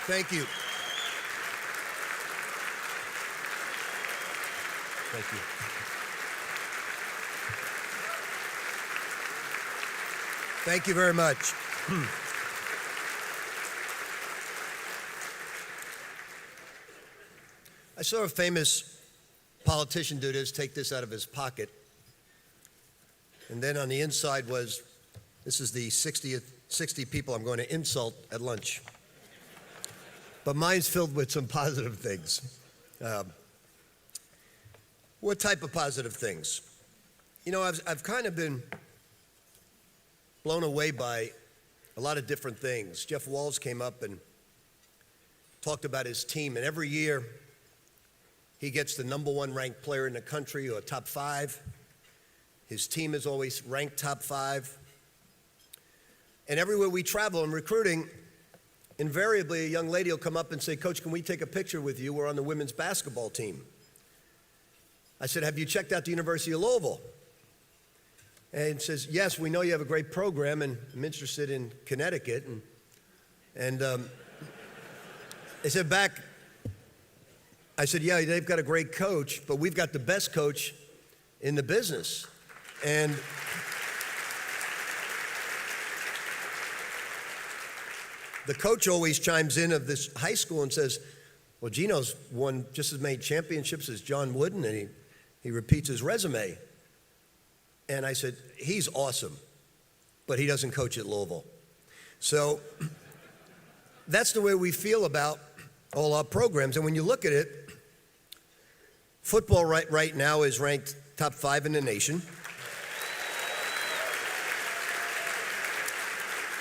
Thank you. Thank you. Thank you very much. I saw a famous politician do this, take this out of his pocket. And then on the inside was, this is the 60 people I'm going to insult at lunch. But mine's filled with some positive things. What type of positive things? You know, I've kind of been blown away by a lot of different things. Jeff Walz came up and talked about his team, and every year he gets the #1 ranked player in the country or top 5. His team is always ranked top 5. And everywhere we travel in recruiting, invariably a young lady will come up and say, "Coach, can we take a picture with you? We're on the women's basketball team." I said, "Have you checked out the University of Louisville?" And says, "Yes, we know you have a great program, and I'm interested in Connecticut." And they said back, I said, "Yeah, they've got a great coach, but we've got the best coach in the business." And the coach always chimes in of this high school and says, "Well, Gino's won just as many championships as John Wooden," and he repeats his resume. And I said, "He's awesome, but he doesn't coach at Louisville." So that's the way we feel about all our programs. And when you look at it, football right now is ranked top 5 in the nation.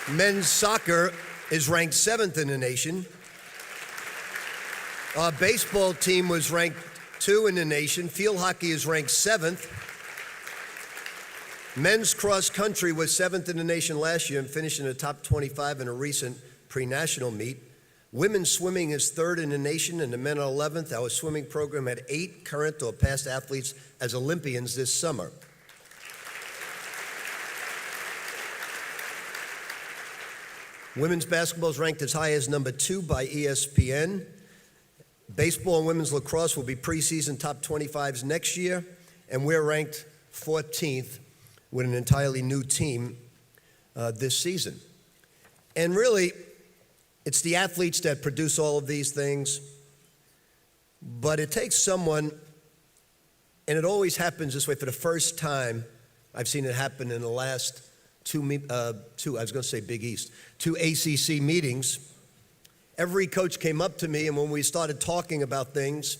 Men's soccer is ranked 7th in the nation. Our baseball team was ranked 2 in the nation. Field hockey is ranked 7th. Men's cross country was 7th in the nation last year and finished in the top 25 in a recent pre-national meet. Women's swimming is 3rd in the nation, and the men are 11th. Our swimming program had 8 current or past athletes as Olympians this summer. Women's basketball is ranked as high as #2 by ESPN. Baseball and women's lacrosse will be preseason top 25s next year, and we're ranked 14th with an entirely new team this season. And really, it's the athletes that produce all of these things, but it takes someone, and it always happens this way. For the first time, I've seen it happen in the last two ACC meetings. Every coach came up to me, and when we started talking about things,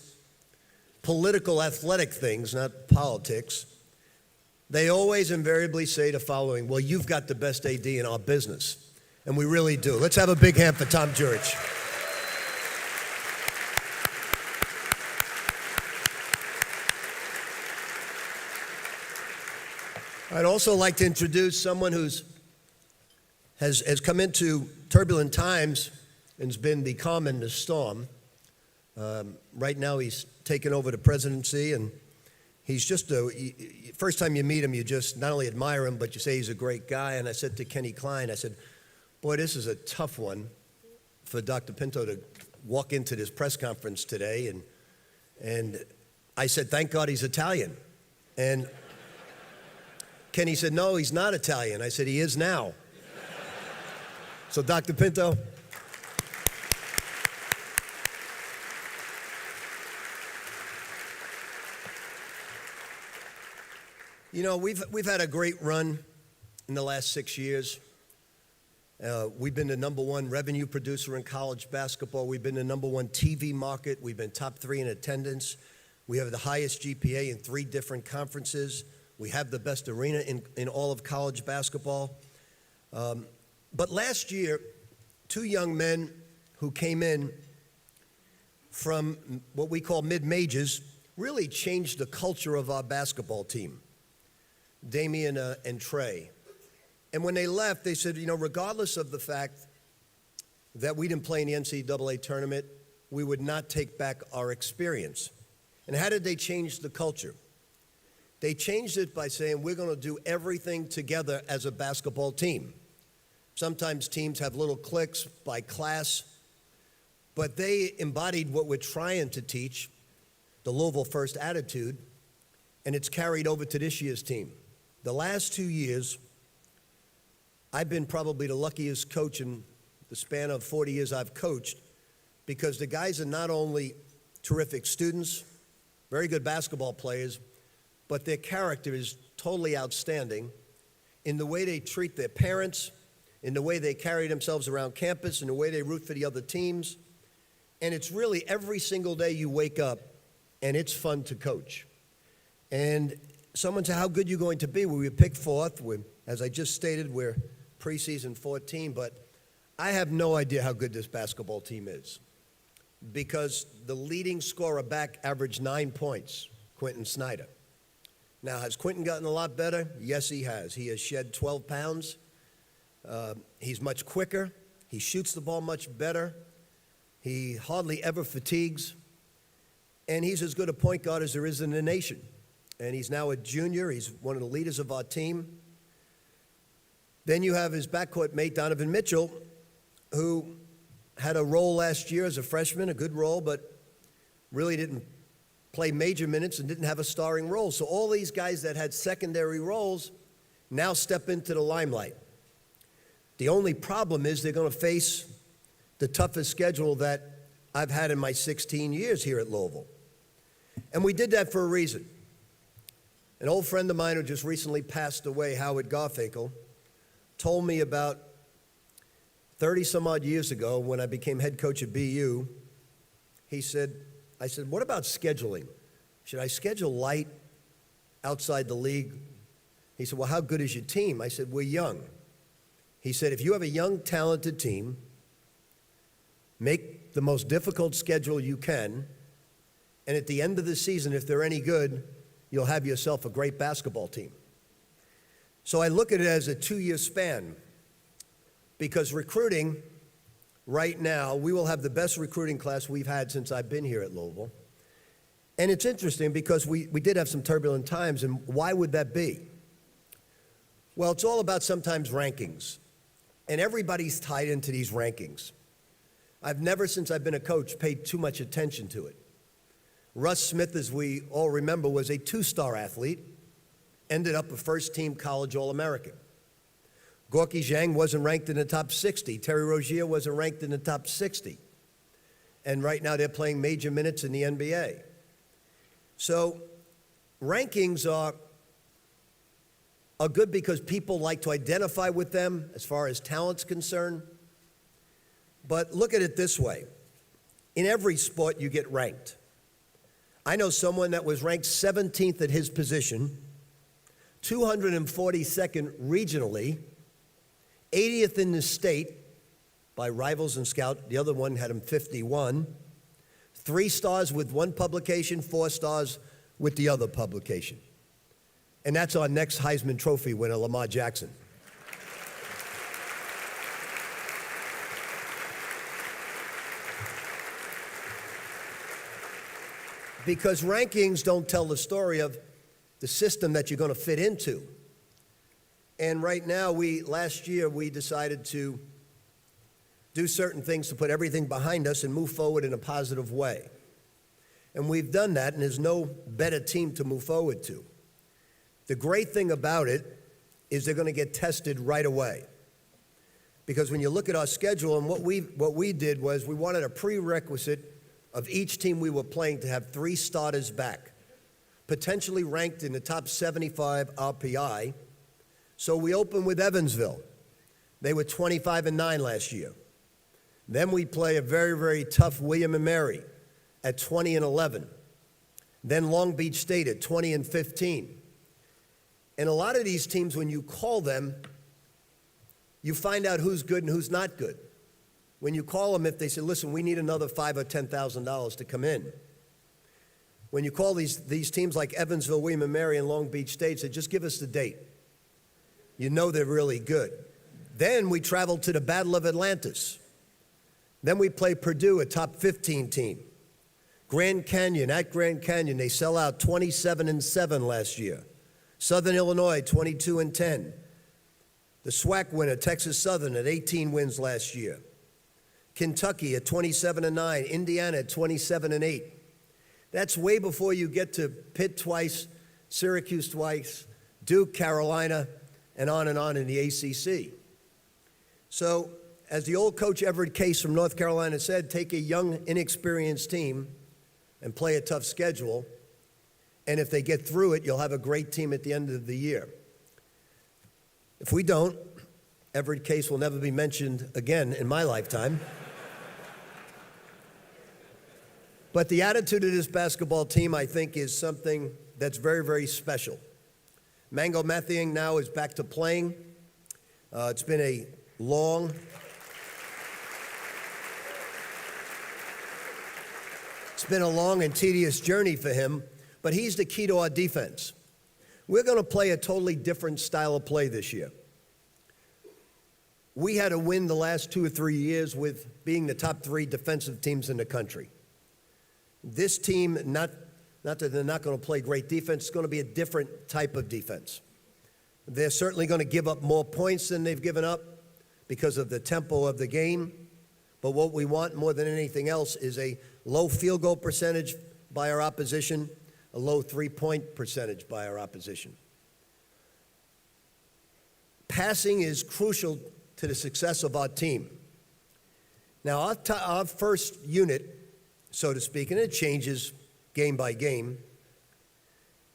political, athletic things, not politics, they always invariably say the following: "Well, you've got the best AD in our business." And we really do. Let's have a big hand for Tom Jurich. I'd also like to introduce someone who's has come into turbulent times and has been the calm in the storm. Right now he's taken over the presidency, and he's just first time you meet him, you just not only admire him, but you say he's a great guy. And I said to Kenny Klein, I said, "Boy, this is a tough one for Dr. Pinto to walk into this press conference today." And I said, "Thank God he's Italian." And Kenny said, "No, he's not Italian." I said, "He is now." So Dr. Pinto. You know, we've had a great run in the last 6 years. We've been the #1 revenue producer in college basketball. We've been the #1 TV market. We've been top 3 in attendance. We have the highest GPA in 3 different conferences. We have the best arena in all of college basketball. But last year, 2 young men who came in from what we call mid-majors really changed the culture of our basketball team, Damian and Trey. And when they left, they said, you know, regardless of the fact that we didn't play in the NCAA tournament, we would not take back our experience. And how did they change the culture? They changed it by saying, we're going to do everything together as a basketball team. Sometimes teams have little cliques by class, but they embodied what we're trying to teach, the Louisville first attitude, and it's carried over to this year's team. The last 2 years, I've been probably the luckiest coach in the span of 40 years I've coached, because the guys are not only terrific students, very good basketball players, but their character is totally outstanding in the way they treat their parents, in the way they carry themselves around campus, in the way they root for the other teams. And it's really every single day you wake up, and it's fun to coach. And someone said, how good are you going to be? Well, we picked fourth. As I just stated, we're preseason 14, but I have no idea how good this basketball team is, because the leading scorer back averaged 9 points, Quentin Snyder. Now, has Quentin gotten a lot better? Yes, he has. He has shed 12 pounds. He's much quicker. He shoots the ball much better. He hardly ever fatigues. And he's as good a point guard as there is in the nation. And he's now a junior. He's one of the leaders of our team. Then you have his backcourt mate, Donovan Mitchell, who had a role last year as a freshman, a good role, but really didn't play major minutes and didn't have a starring role. So all these guys that had secondary roles now step into the limelight. The only problem is they're going to face the toughest schedule that I've had in my 16 years here at Louisville. And we did that for a reason. An old friend of mine who just recently passed away, Howard Garfinkel, told me about 30-some-odd years ago when I became head coach at BU. I said, what about scheduling? Should I schedule light outside the league? He said, well, how good is your team? I said, we're young. He said, if you have a young, talented team, make the most difficult schedule you can, and at the end of the season, if they're any good, you'll have yourself a great basketball team. So I look at it as a 2-year span, because recruiting right now, we will have the best recruiting class we've had since I've been here at Louisville. And it's interesting because we did have some turbulent times, and why would that be? Well, it's all about sometimes rankings, and everybody's tied into these rankings. I've never, since I've been a coach, paid too much attention to it. Russ Smith, as we all remember, was a 2-star athlete, ended up a first-team college All-American. Gorky Zhang wasn't ranked in the top 60. Terry Rozier wasn't ranked in the top 60. And right now they're playing major minutes in the NBA. So rankings are good because people like to identify with them as far as talent's concerned. But look at it this way. In every sport, you get ranked. I know someone that was ranked 17th at his position, 242nd regionally, 80th in the state by Rivals and Scout. The other one had him 51. 3 stars with one publication, 4 stars with the other publication. And that's our next Heisman Trophy winner, Lamar Jackson. Because rankings don't tell the story of the system that you're going to fit into. And right now, last year, we decided to do certain things to put everything behind us and move forward in a positive way. And we've done that, and there's no better team to move forward to. The great thing about it is they're going to get tested right away. Because when you look at our schedule, and what we did was we wanted a prerequisite of each team we were playing to have 3 starters back, potentially ranked in the top 75 RPI. So we opened with Evansville. They were 25-9 last year. Then we play a very, very tough William & Mary at 20-11. Then Long Beach State at 20-15. And a lot of these teams, when you call them, you find out who's good and who's not good. When you call them, if they say, listen, we need another $5,000 or $10,000 to come in. When you call these teams like Evansville, William & Mary, and Long Beach State, say, just give us the date. You know they're really good. Then we travel to the Battle of Atlantis. Then we play Purdue, a top 15 team. Grand Canyon, at Grand Canyon, they sell out 27-7 last year. Southern Illinois, 22-10. The SWAC winner, Texas Southern, at 18 wins last year. Kentucky at 27-9, Indiana at 27-8. That's way before you get to Pitt twice, Syracuse twice, Duke, Carolina, and on in the ACC. So, as the old coach Everett Case from North Carolina said, take a young, inexperienced team and play a tough schedule, and if they get through it, you'll have a great team at the end of the year. If we don't, Everett Case will never be mentioned again in my lifetime. But the attitude of this basketball team, I think, is something that's very, very special. Mango Mathiang now is back to playing. It's been a long and tedious journey for him, but he's the key to our defense. We're going to play a totally different style of play this year. We had to win the last 2 or 3 years with being the top 3 defensive teams in the country. This team, not that they're not going to play great defense, it's going to be a different type of defense. They're certainly going to give up more points than they've given up because of the tempo of the game. But what we want more than anything else is a low field goal percentage by our opposition, a low three-point percentage by our opposition. Passing is crucial to the success of our team. Now, our first unit, so to speak, and it changes game by game,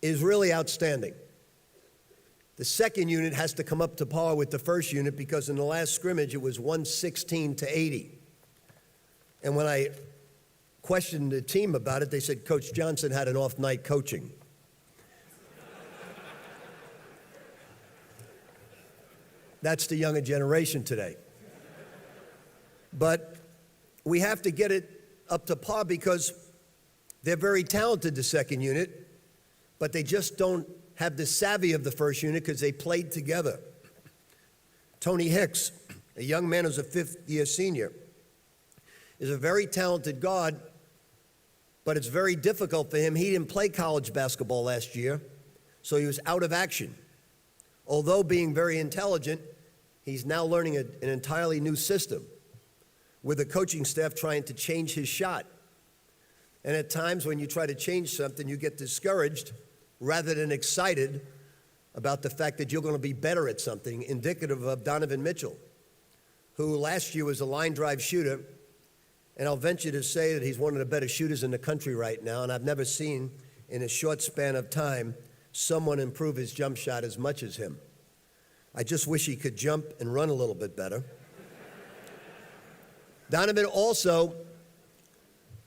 is really outstanding. The second unit has to come up to par with the first unit because in the last scrimmage it was 116-80. And when I questioned the team about it, they said Coach Johnson had an off night coaching. That's the younger generation today. But we have to get it up to par because they're very talented, the second unit, but they just don't have the savvy of the first unit because they played together. Tony Hicks, a young man who's a fifth-year senior, is a very talented guard, but it's very difficult for him. He didn't play college basketball last year, so he was out of action. Although being very intelligent, he's now learning an entirely new system with the coaching staff trying to change his shot. And at times when you try to change something, you get discouraged rather than excited about the fact that you're going to be better at something, indicative of Donovan Mitchell, who last year was a line drive shooter, and I'll venture to say that he's one of the better shooters in the country right now, and I've never seen in a short span of time someone improve his jump shot as much as him. I just wish he could jump and run a little bit better. Donovan also,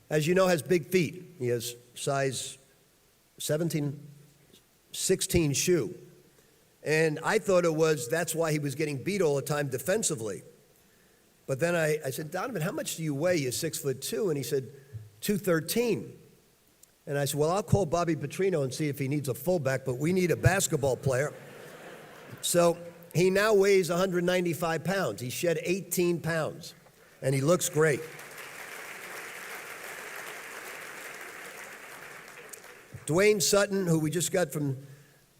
as you know, has big feet. He has size 16 shoe. And I thought that's why he was getting beat all the time defensively. But then I said, Donovan, how much do you weigh? You're 6'2", and he said, 213. And I said, well, I'll call Bobby Pitino and see if he needs a fullback, but we need a basketball player. So he now weighs 195 pounds. He shed 18 pounds, and he looks great. Dwayne Sutton, who we just got from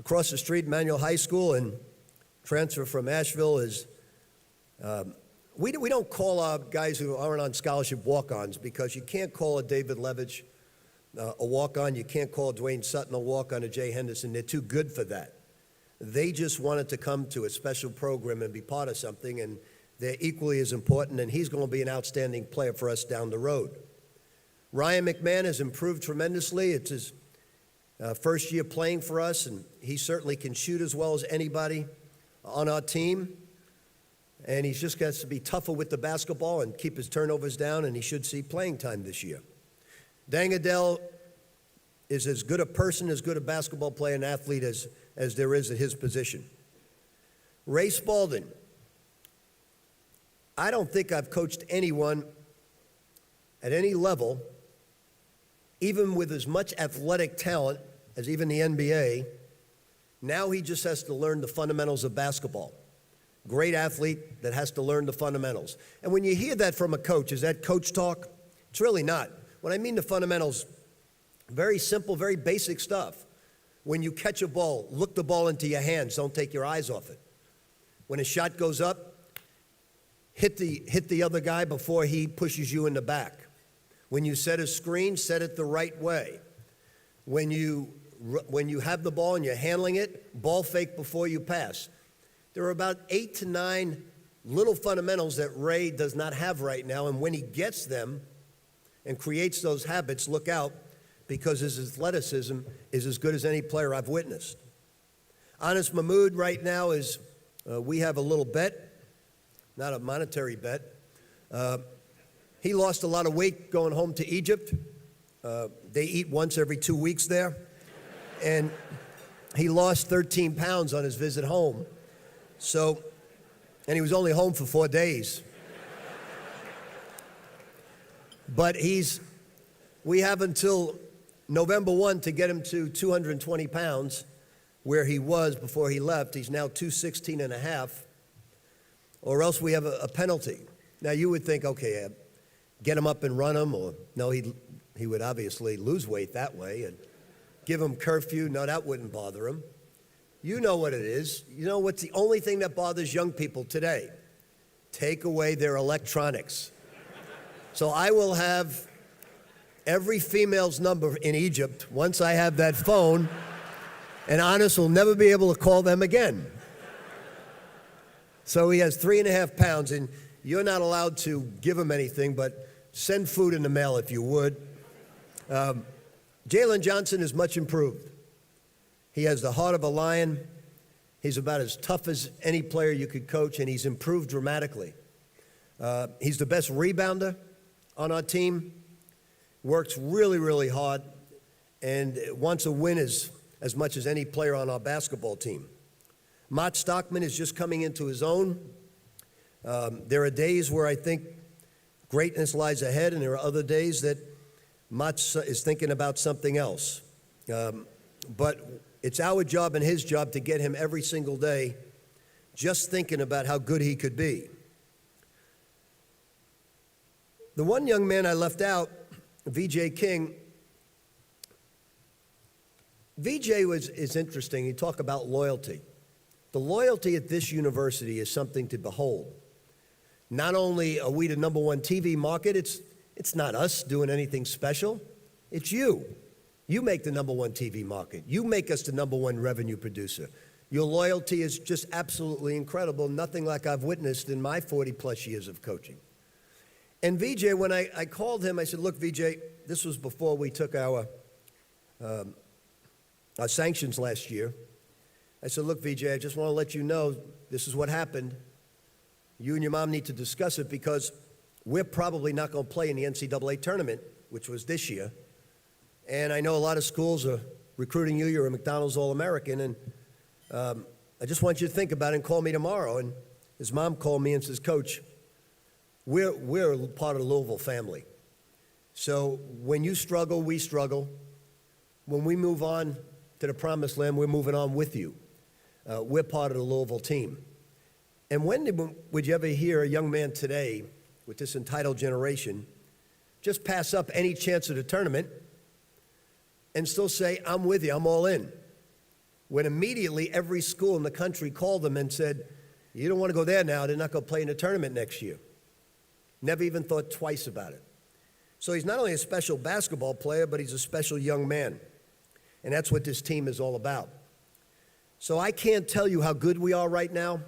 across the street, Manual High School, and transfer from Asheville, is we don't call our guys who aren't on scholarship walk-ons because you can't call a David Levitch a walk-on. You can't call Dwayne Sutton a walk-on, or Jay Henderson. They're too good for that. They just wanted to come to a special program and be part of something, and they're equally as important, and he's going to be an outstanding player for us down the road. Ryan McMahon has improved tremendously. It's his first year playing for us, and he certainly can shoot as well as anybody on our team. And he's just got to be tougher with the basketball and keep his turnovers down, and he should see playing time this year. Dang Adele is as good a person, as good a basketball player and athlete as there is at his position. Ray Spalding. I don't think I've coached anyone at any level, even with as much athletic talent as even the NBA. Now he just has to learn the fundamentals of basketball. Great athlete that has to learn the fundamentals. And when you hear that from a coach, is that coach talk? It's really not. When I mean the fundamentals, very simple, very basic stuff. When you catch a ball, look the ball into your hands. Don't take your eyes off it. When a shot goes up, hit the other guy before he pushes you in the back. When you set a screen, set it the right way. When you have the ball and you're handling it, ball fake before you pass. There are about 8 to 9 little fundamentals that Ray does not have right now, and when he gets them and creates those habits, look out, because his athleticism is as good as any player I've witnessed. Anas Mahmoud right now is, we have a little bet, not a monetary bet. He lost a lot of weight going home to Egypt. They eat once every 2 weeks there. And he lost 13 pounds on his visit home. So, and he was only home for 4 days. But we have until November 1 to get him to 220 pounds, where he was before he left. He's now 216 and a half, or else we have a penalty. Now, you would think, okay, get him up and run him, or no, he would obviously lose weight that way, and give him curfew. No, that wouldn't bother him. You know what it is. You know what's the only thing that bothers young people today? Take away their electronics. So I will have every female's number in Egypt once I have that phone, and Anas will never be able to call them again. So he has 3.5 pounds, and you're not allowed to give him anything, but send food in the mail if you would. Jalen Johnson is much improved. He has the heart of a lion. He's about as tough as any player you could coach, and he's improved dramatically. He's the best rebounder on our team, works really, really hard, and wants a win as much as any player on our basketball team. Mott Stockman is just coming into his own. There are days where I think greatness lies ahead, and there are other days that Mott is thinking about something else. But it's our job and his job to get him every single day just thinking about how good he could be. The one young man I left out, VJ King, VJ is interesting. You talk about loyalty. The loyalty at this university is something to behold. Not only are we the #1 TV market, it's not us doing anything special. It's you. You make the #1 TV market. You make us the #1 revenue producer. Your loyalty is just absolutely incredible, nothing like I've witnessed in my 40-plus years of coaching. And VJ, when I called him, I said, look, VJ, this was before we took our sanctions last year. I said, look, VJ, I just want to let you know this is what happened. You and your mom need to discuss it because we're probably not going to play in the NCAA tournament, which was this year. And I know a lot of schools are recruiting you. You're a McDonald's All-American. And I just want you to think about it and call me tomorrow. And his mom called me and says, Coach, we're part of the Louisville family. So when you struggle, we struggle. When we move on to the promised land, we're moving on with you. We're part of the Louisville team. And when would you ever hear a young man today with this entitled generation just pass up any chance at a tournament and still say, I'm with you, I'm all in? When immediately every school in the country called them and said, you don't want to go there now, they're not going to play in the tournament next year. Never even thought twice about it. So he's not only a special basketball player, but he's a special young man. And that's what this team is all about. So I can't tell you how good we are right now.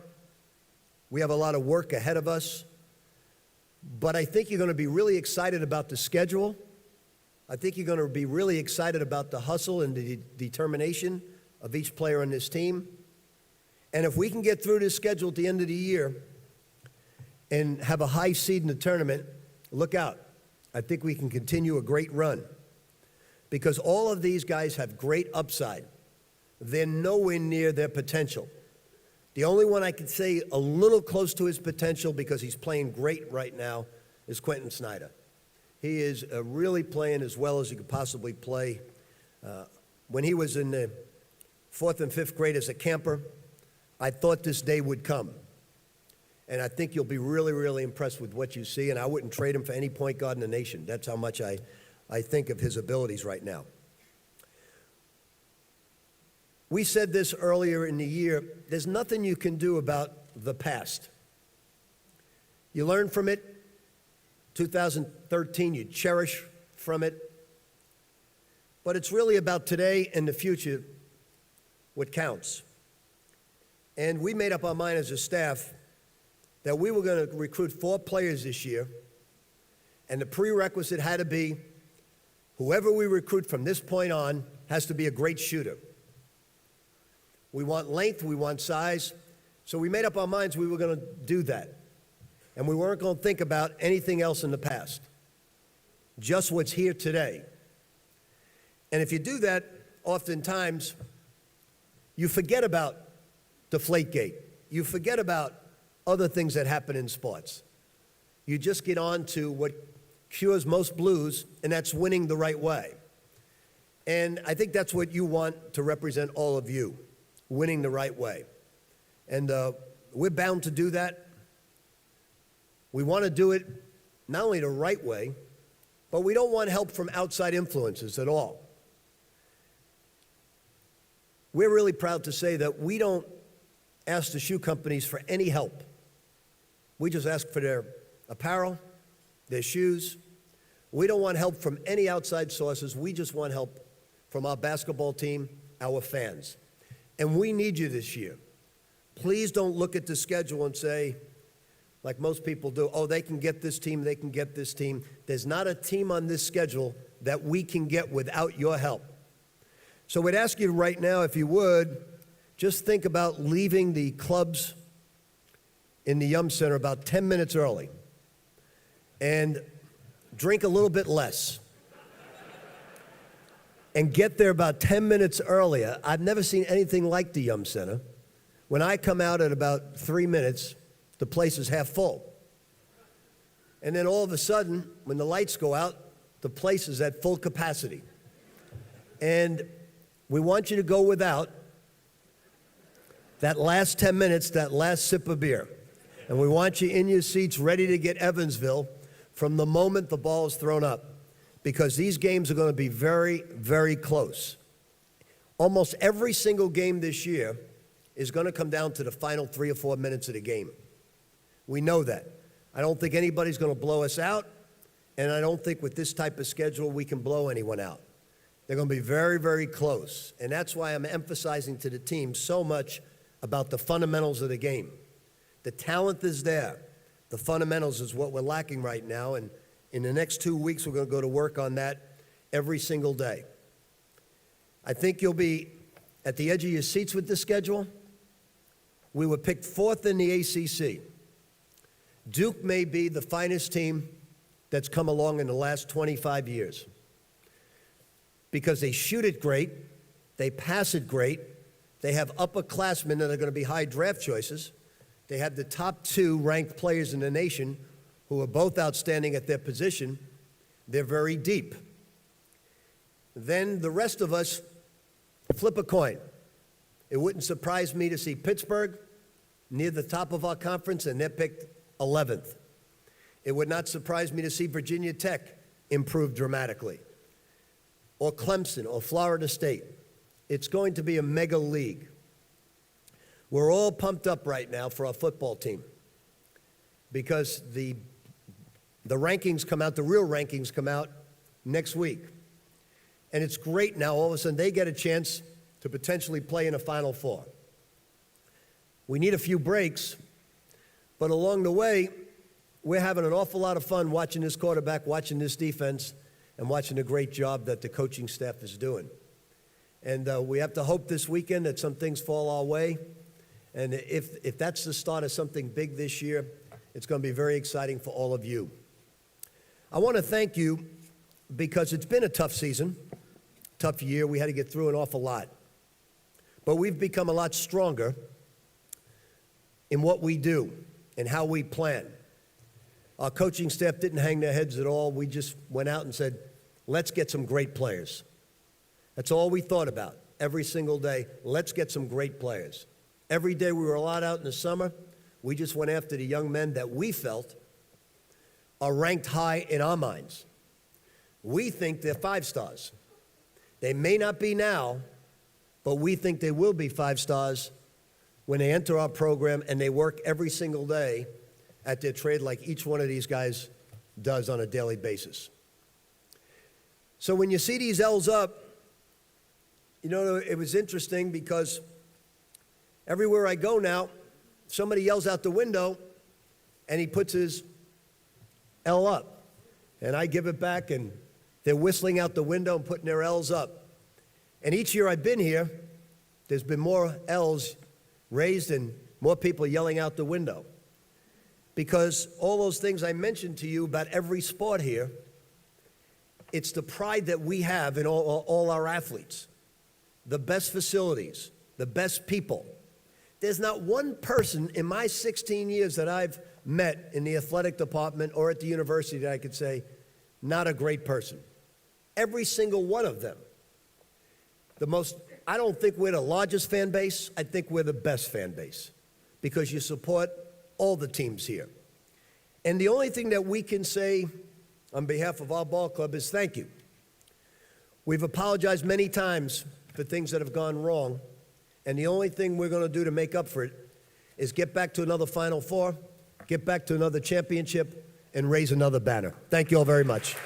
We have a lot of work ahead of us. But I think you're going to be really excited about the schedule. I think you're going to be really excited about the hustle and the determination of each player on this team. And if we can get through this schedule at the end of the year and have a high seed in the tournament, look out. I think we can continue a great run because all of these guys have great upside. They're nowhere near their potential. The only one I could say a little close to his potential because he's playing great right now is Quentin Snyder. He is really playing as well as he could possibly play. When he was in the 4th and 5th grade as a camper, I thought this day would come. And I think you'll be really, really impressed with what you see, and I wouldn't trade him for any point guard in the nation. That's how much I think of his abilities right now. We said this earlier in the year, there's nothing you can do about the past. You learn from it. 2013, you cherish from it. But it's really about today and the future what counts. And we made up our mind as a staff that we were going to recruit 4 players this year, and the prerequisite had to be whoever we recruit from this point on has to be a great shooter. We want length, we want size, so we made up our minds we were going to do that. And we weren't going to think about anything else in the past, just what's here today. And if you do that, oftentimes, you forget about Deflategate. You forget about other things that happen in sports. You just get on to what cures most blues, and that's winning the right way. And I think that's what you want to represent all of you, winning the right way. And we're bound to do that. We want to do it not only the right way, but we don't want help from outside influences at all. We're really proud to say that we don't ask the shoe companies for any help. We just ask for their apparel, their shoes. We don't want help from any outside sources. We just want help from our basketball team, our fans. And we need you this year. Please don't look at the schedule and say, like most people do, oh, they can get this team, they can get this team. There's not a team on this schedule that we can get without your help. So we'd ask you right now, if you would, just think about leaving the clubs in the Yum Center about 10 minutes early and drink a little bit less and get there about 10 minutes earlier. I've never seen anything like the Yum Center. When I come out at about 3 minutes, the place is half full. And then all of a sudden, when the lights go out, the place is at full capacity. And we want you to go without that last 10 minutes, that last sip of beer. And we want you in your seats ready to get Evansville from the moment the ball is thrown up, because these games are going to be very, very close. Almost every single game this year is going to come down to the final 3 or 4 minutes of the game. We know that. I don't think anybody's going to blow us out, and I don't think with this type of schedule we can blow anyone out. They're going to be very, very close, and that's why I'm emphasizing to the team so much about the fundamentals of the game. The talent is there. The fundamentals is what we're lacking right now, and in the next 2 weeks we're going to go to work on that every single day. I think you'll be at the edge of your seats with this schedule. We were picked 4th in the ACC. Duke may be the finest team that's come along in the last 25 years because they shoot it great, they pass it great, they have upperclassmen that are going to be high draft choices, they have the top 2 ranked players in the nation who are both outstanding at their position, they're very deep. Then the rest of us flip a coin. It wouldn't surprise me to see Pittsburgh near the top of our conference, and they're picked 11th. It would not surprise me to see Virginia Tech improve dramatically, or Clemson, or Florida State. It's going to be a mega league. We're all pumped up right now for our football team because the rankings come out, the real rankings come out next week. And it's great now, all of a sudden, they get a chance to potentially play in a Final Four. We need a few breaks, but along the way, we're having an awful lot of fun watching this quarterback, watching this defense, and watching the great job that the coaching staff is doing. And we have to hope this weekend that some things fall our way. And if that's the start of something big this year, it's going to be very exciting for all of you. I want to thank you because it's been a tough season, tough year. We had to get through an awful lot. But we've become a lot stronger in what we do and how we plan. Our coaching staff didn't hang their heads at all. We just went out and said, let's get some great players. That's all we thought about every single day. Let's get some great players. Every day we were allowed out in the summer, we just went after the young men that we felt are ranked high in our minds. We think they're 5 stars. They may not be now, but we think they will be 5 stars when they enter our program and they work every single day at their trade like each one of these guys does on a daily basis. So when you see these L's up, you know, it was interesting because everywhere I go now, somebody yells out the window and he puts his L up. And I give it back and they're whistling out the window and putting their L's up. And each year I've been here, there's been more L's raised and more people yelling out the window. Because all those things I mentioned to you about every sport here, it's the pride that we have in all our athletes. The best facilities, the best people. There's not one person in my 16 years that I've met in the athletic department or at the university that I could say, not a great person. Every single one of them. I don't think we're the largest fan base. I think we're the best fan base because you support all the teams here. And the only thing that we can say on behalf of our ball club is thank you. We've apologized many times for things that have gone wrong, and the only thing we're going to do to make up for it is get back to another Final Four, get back to another championship, and raise another banner. Thank you all very much.